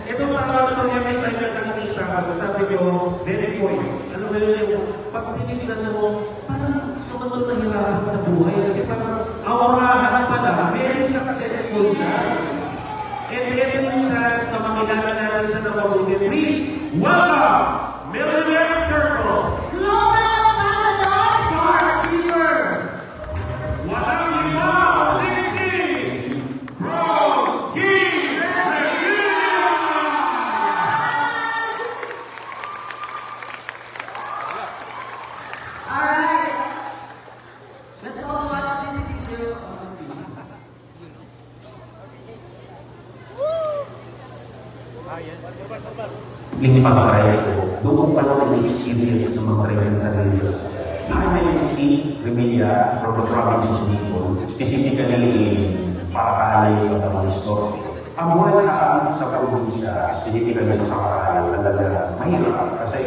Ito parang ito yung may time na nakikita ko, sabi ko, very voice. Ano ba yun yung pag tinignan mo, parang naman nahirapan sa buhay. Kasi parang aurahan pala, very successful guys. And ito yung chance na makilala natin siya na mabuti. Please, welcome, Millionaire Circle! Global Marathon Partner! Walang iba, Lindsay! Rose! Key! Alright, let's all watch this video on screen. Hindi pa kaya ito. Doon pa lang na-experience ng mga kailan sa sarili. IMST, Remilia, Robert Robinson Nicol, specifically in Paracalay, Batamones Norte. Ang buhay sa amin sa probinsya, specifically sa Paracalay, talaga mahirap. Kasi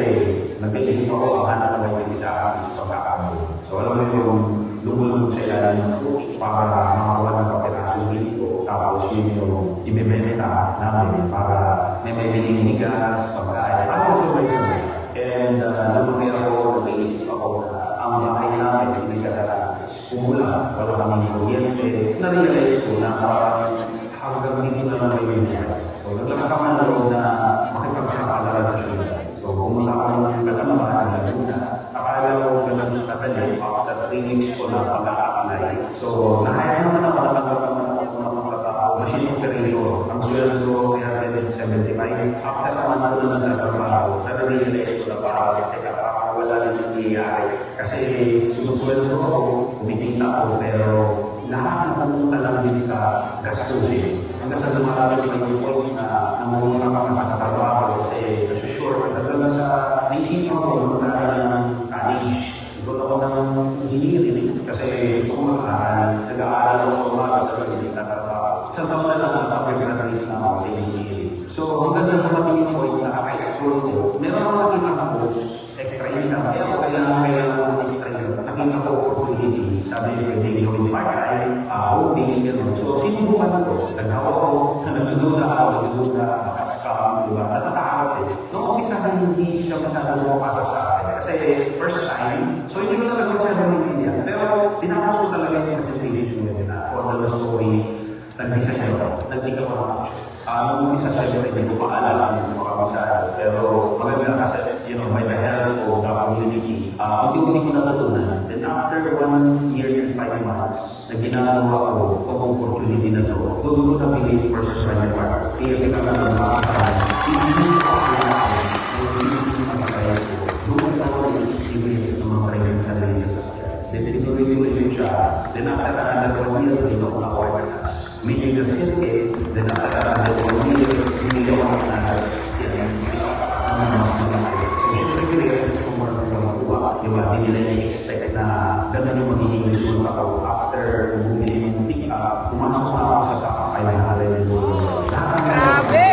nag-iisip ako ang hanap na may sa amin sa pagkakamo. So alam mo yung lumulog sa ilalim ng tubig para makakuha ng kapitasyon dito. Tapos yun yung ibibenta namin para may biling bigas, pagkain. Ako sa may sabay. And lumulog ako, nag-iisip ako na ang bahay namin, hindi ka talaga kumula, wala kami kuryente. Na-realize ko na parang hanggang hindi naman may bilang. So naglakas ako na loob na makipagsasalaran sa syudad. So pumunta ako ng Katamaran, Laguna. Akala ko ganun sa Katali, after 3 weeks ko na pagkakakalay. So nakaya naman ako natanggap naman ako ng mga tao. Machine operator. Ang sweldo ko 375. After naman ako na nagtatrabaho, na-realize ko na parang wala rin nangyayari. Kasi sumusweldo ako, kumikita ako, pero lahat napunta lang din sa gastusin. Hanggang sa sumarami ko yung point na namulong ako sa trabaho kasi nasusure. Talaga sa naisip ko, magkakaroon ng college. Igual ako ng engineering kasi gusto ko mag-aaral. Nag-aaral ako sa umaga sa pagdating na trabaho. Sa taon na lang ang pag-graduate na ako sa engineering. So hanggang sa sumating yung point na kaka-explore ko, meron ako nakita na post, extra income. Kaya ako kailangan ng extra income. Nakita ko opportunity. Sabi ko, pwede ko yung part-time, hobbies, gano'n. So sinubukan ko. Naghawa ko, nagdududa ako, makaskam, diba? Natatakot eh. Noong umpisa na hindi siya masyadong mapasok sa akin. Kasi first time, so hindi ko talaga siya sa media. Pero pinapos ko talaga yung presentation ko na for the story, nag-isa siya ito. Nag-ika ko ako. Nung umpisa siya ito, hindi ko paalala kung makakasal. Pero maganda kasi, by the help of the community, unti-unti ko natutunan. Then after 1 year and 5 months, na ginagawa ko itong opportunity na ito, doon ko napili first primary part. Kaya kita na ng mga kataan, hindi ko doon ako yung-experience ng mga kailan sa sarili sa sasakyan. Then tinuloy ko yun siya. Then after another 1 year, hindi ako na-order as major circuit. Then after another 1 year, hindi ako na-sasakyan. Yung hindi nila i-expect na gano'n yung magiging result ako after bumili ng pick-up, pumasok na ako sa kakakailangan ng grabe!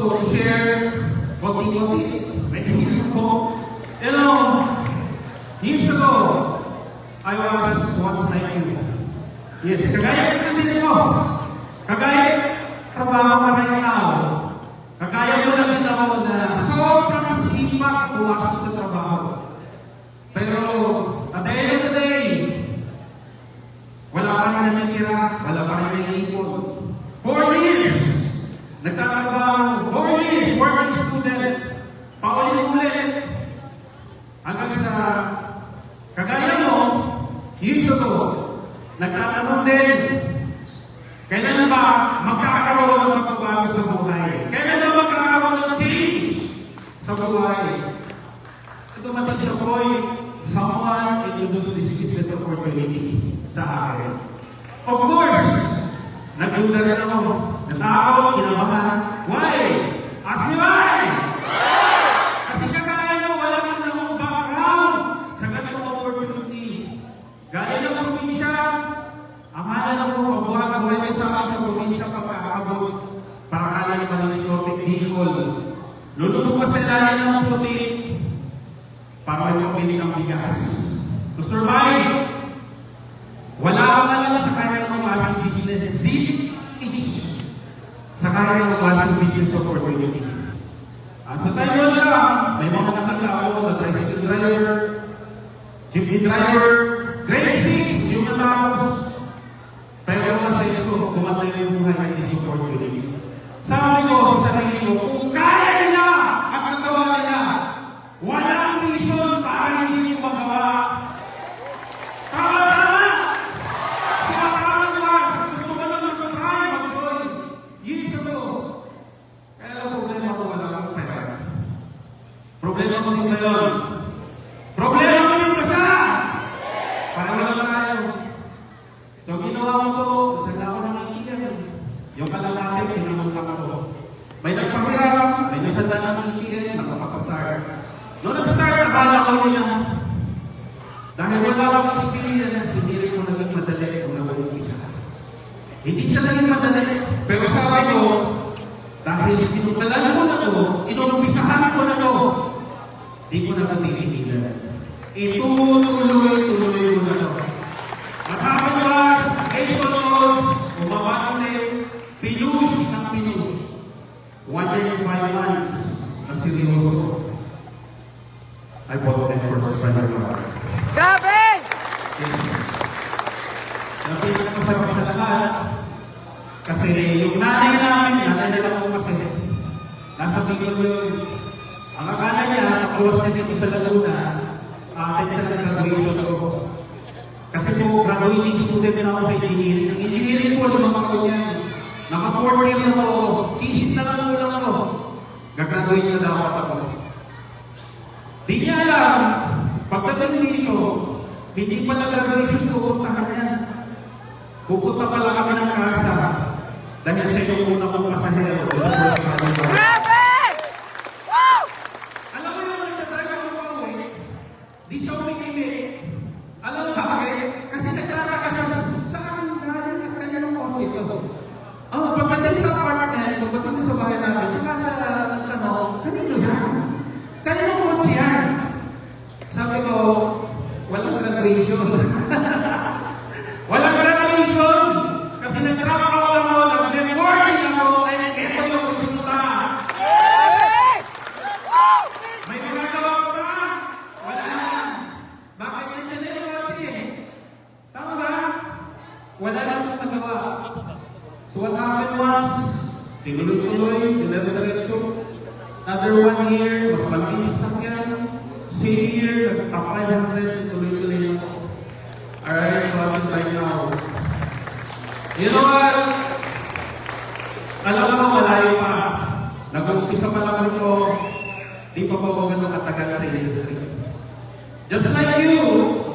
gusto i-share konti-konti. Naisip ko, you know, years ago, I was once like you. Yes, kagaya ng din ko. Kagaya trabaho na right now. Kagaya mo lang din ako na sobrang sipag pumasok sa trabaho. Pero, at the end of the day, wala pa rin natitira, wala pa rin naiipon. 4 years! Nagtatrabaho, 4 years, working student, paulit-ulit. Hanggang sa, kagaya mo, years ago, nagtatanong din, kailan ba magkakaroon ng pagbabago sa buhay? Kailan ba magkakaroon ng change sa buhay? Dumating siya po'y someone introduced this business opportunity sa akin. Of course, nagduda rin ako. Natakot, kinabahan. Why? Ask me why? Kasi siya kaya nyo, wala nang namang background sa ganitong opportunity. Gaya ng probinsya, akala na mo, pagbuhat-buhay mo sa akin sa probinsya pagkakabot para kala nyo pa ng Isotic Bicol. Lulunod pa sa ilalim ng puti para may pabili ng bigas. To survive, wala ka na lang sa kanya ng klaseng business. Zip-itch sa kanya ng klaseng business opportunity. Sa time mo lang, may mga nakatao na tricycle driver, jeepney driver, grade 6, yung natapos. Pero kasi ito, tumatay yung buhay ng this opportunity. Sabi ko sa sarili ko, kung kaya nila at nagawa nila, walang reason para hindi mo magawa. Tama! Sinakaran ba? Gusto ko na mag-try, mag-join. Years ago. Kaya lang problema ko wala akong pera. Problema ko din ngayon. Problema ko din pa siya! Para wala tayo. So ginawa ko to, sana ako nangiiyan. Yung kalalaki, pinamang ako. May nagpahirap, may nasanda ng iiyan, nakapag-start. Noong nag-start, akala ko yun na. Dahil wala akong experience, hindi rin ko naging madali kung nag-umpisa. Hindi siya naging madali. Pero sabi ko, dahil tinutalan ko na to, inumpisahan ko na to, di ko na matitigilan. Itutuloy-tuloy ko na to. At habang was, Asos, umabante, pinush ng pinush. 1 year and 5 months, na seryoso. I bought my first brother car. Grabe! Yes. Napili ko sa lahat. Kasi yung nanay nila po kasi, nasa Bicol yun. Ang akala niya, pakawas na dito sa Laguna, atin siya ng graduation ko. Kasi po, graduating student din ako sa engineering. Ang engineering po, lumang ko niyan. Naka-4 year na ako. Thesis na lang ulang ako. Gagraduate na dapat ako. Di niya alam, pagdating dito, hindi pala graduation pupuntahan niya. Pupunta pala kami ng kasa. Dahil siya yung unang kong pasahero sa first graduation. Grabe! Wow! Alam mo yung nagtatry ako pa uwi, di siya umiimik. Alam mo bakit? Kasi nagtara ka siya sa galing at kanya ng kotse ko. Pagdating sa apartment, pagdating sa bahay namin, siya nagtanong, kanino yan? Kanino kotse yan? Sabi ko, walang graduation. Walang graduation! Kasi nag-drop out ako, nag-reporting ako, ay ito yung resulta. May ginagawa ko ba? Wala na. Bakit nandiyan na yung kotse? Tama ba? Wala na akong nagawa. So what happened was, tinuloy-tuloy, diretso. Another 1 year, mas malaki sa sakyan. Same year, nag-top 500, tuloy-tuloy ako. Alright, so I'm right now. You know what? Alam mo, malayo pa. Nag-umpisa pa lang ito, di pa po ganun katagal sa industry. Just like you,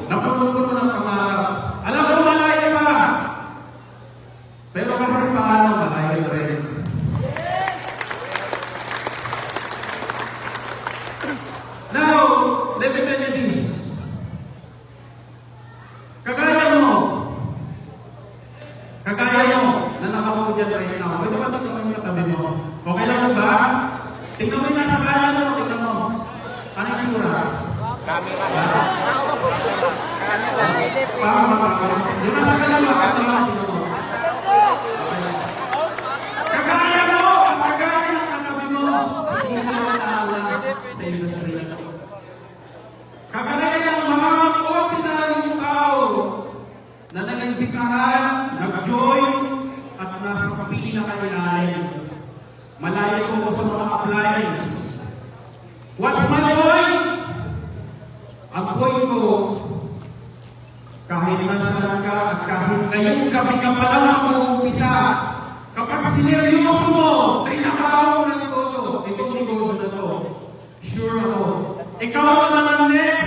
napuno-puno ng pangarap. Alam mo, malayo pa. Pero kahit paano, malayo rin. Now, let me tell you this. Kagaya mo, na nakaupo dyan right now, Pwede ba tingnan mo yung katabi mo? Okay lang mo ba? Tingnan mo yung nasa kanan mo, tingnan mo. Ano yung tsura? Camera. Yung nasa kanan mo, tingnan mo. Kagaya mo! Kagaya ng katabi mo! Hindi ka naman sa iyo sa sarili. Kagaya ng mga ordinary tao na nag-imbitahan, nag-joy, at nasa pinakailalim. Malayo ko sa mga appliance. What's my point? Ang point ko, kahit nasaan ka at kahit ngayong gabi ka pa lang mag-uumpisa, kapag sineryoso mo, trinakaw mo ng negosyo, itong negosyo na to, sure ako, ikaw ang mananay